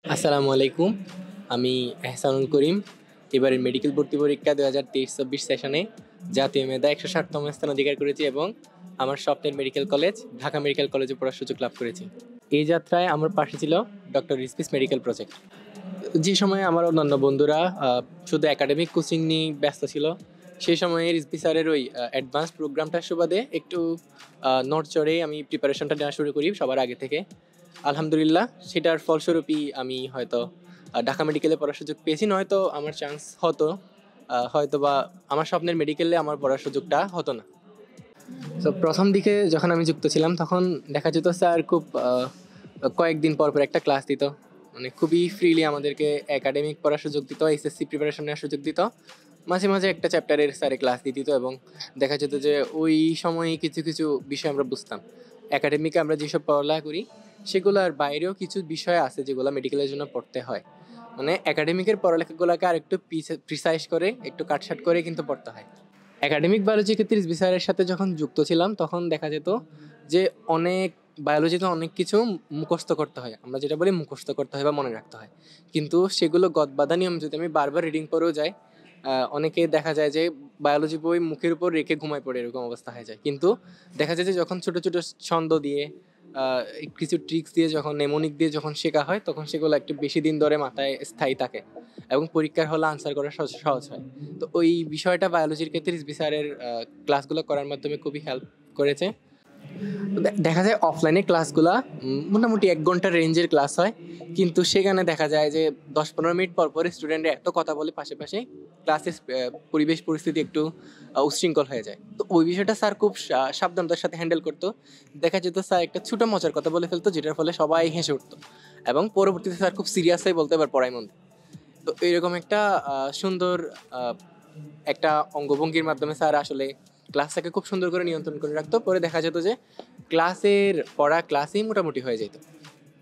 আসসালামু আলাইকুম। আমি এহসানুল করিম। এবারের মেডিকেল ভর্তি পরীক্ষা ২০২৩-২৪ সেশনে জাতীয় মেধা ১৬০তম স্থান অধিকার করেছি এবং আমার স্বপ্নের মেডিকেল কলেজ ঢাকা মেডিকেল কলেজে পড়ার সুযোগ লাভ করেছি। এই যাত্রায় আমার পাশে ছিল ডক্টর রিসপিস মেডিকেল প্রজেক্ট। যে সময়ে আমার অন্যান্য বন্ধুরা শুধু একাডেমিক কোচিং নিয়ে ব্যস্ত ছিল, সেই সময়ে রিজভী স্যারের ওই অ্যাডভান্স প্রোগ্রামটার সুবাদে একটু নড়চড়ে আমি প্রিপারেশনটা নেওয়া শুরু করি সবার আগে থেকে। আলহামদুলিল্লাহ সেটার ফলস্বরূপই আমি হয়তো ঢাকা মেডিকেলে পড়ার সুযোগ পেয়েছি, নয়তো আমার চান্স হতো হয়তো বা আমার স্বপ্নের মেডিকেলে আমার পড়ার সুযোগটা হতো না। তো প্রথম দিকে যখন আমি যুক্ত ছিলাম তখন দেখা যেত স্যার খুব কয়েকদিন পর পর একটা ক্লাস দিত, মানে খুবই ফ্রিলি আমাদেরকে একাডেমিক পড়ার সুযোগ দিত, এসএসসি প্রিপারেশন নেওয়ার সুযোগ দিত। মাঝে মাঝে একটা চ্যাপ্টারের স্যারে ক্লাস দিয়ে দিত এবং দেখা যেত যে ওই সময়ে কিছু কিছু বিষয় আমরা বুঝতাম। একাডেমিকে আমরা যেসব পড়ালেখা করি সেগুলোর বাইরেও কিছু বিষয় আছে যেগুলো মেডিকেলের জন্য পড়তে হয়। মানে একাডেমিকের পড়ালেখাগুলোকে আর একটু প্রিসাইজ করে একটু কাটছাট করে কিন্তু পড়তে হয়। একাডেমিক বায়োলজি ক্ষেত্রে বিষয়ের সাথে যখন যুক্ত ছিলাম তখন দেখা যেত যে অনেক বায়োলজিতে অনেক কিছু মুখস্থ করতে হয়, আমরা যেটা বলি মুখস্থ করতে হয় বা মনে রাখতে হয়, কিন্তু সেগুলো গদবাধা নিয়ম যদি আমি বারবার রিডিং করেও যাই, অনেকে দেখা যায় যে বায়োলজি বই মুখের উপর রেখে ঘুমায় পড়ে এরকম অবস্থা হয়ে যায়। কিন্তু দেখা যায় যে যখন ছোট ছোট ছন্দ দিয়ে কিছু ট্রিক্স দিয়ে যখন নেমোনিক দিয়ে যখন শেখা হয় তখন সেগুলো একটু বেশি দিন ধরে মাথায় স্থায়ী থাকে এবং পরীক্ষার হলে আনসার করা সহজ হয়। তো ওই বিষয়টা বায়োলজির ক্ষেত্রে রিজভী স্যারের ক্লাসগুলো করার মাধ্যমে খুবই হেল্প করেছে। দেখা যায় অফলাইনে ক্লাসগুলা মোটামুটি ১ ঘন্টার রেঞ্জের ক্লাস হয়, কিন্তু সেখানে দেখা যায় যে ১০-১৫ মিনিট পর পর স্টুডেন্টরা এত কথা বলে পাশে ক্লাসের পরিবেশ পরিস্থিতি একটু উচ্ছৃঙ্খল হয়ে যায়। তো ওই বিষয়টা স্যার খুব সাবধানতার সাথে হ্যান্ডেল করতো। দেখা যেত স্যার একটা ছোট মজার কথা বলে ফেলতো যেটার ফলে সবাই হেসে উঠতো এবং পরবর্তীতে স্যার খুব সিরিয়াস হয়ে বলতে এবার পড়াই মন দিন। তো এইরকম একটা সুন্দর আহ, একটা অঙ্গভঙ্গির মাধ্যমে স্যার আসলে ক্লাসটাকে খুব সুন্দর করে নিয়ন্ত্রণ করে রাখতো। পরে দেখা যেত যে ক্লাসের পড়া ক্লাসেই মোটামুটি হয়ে যেত।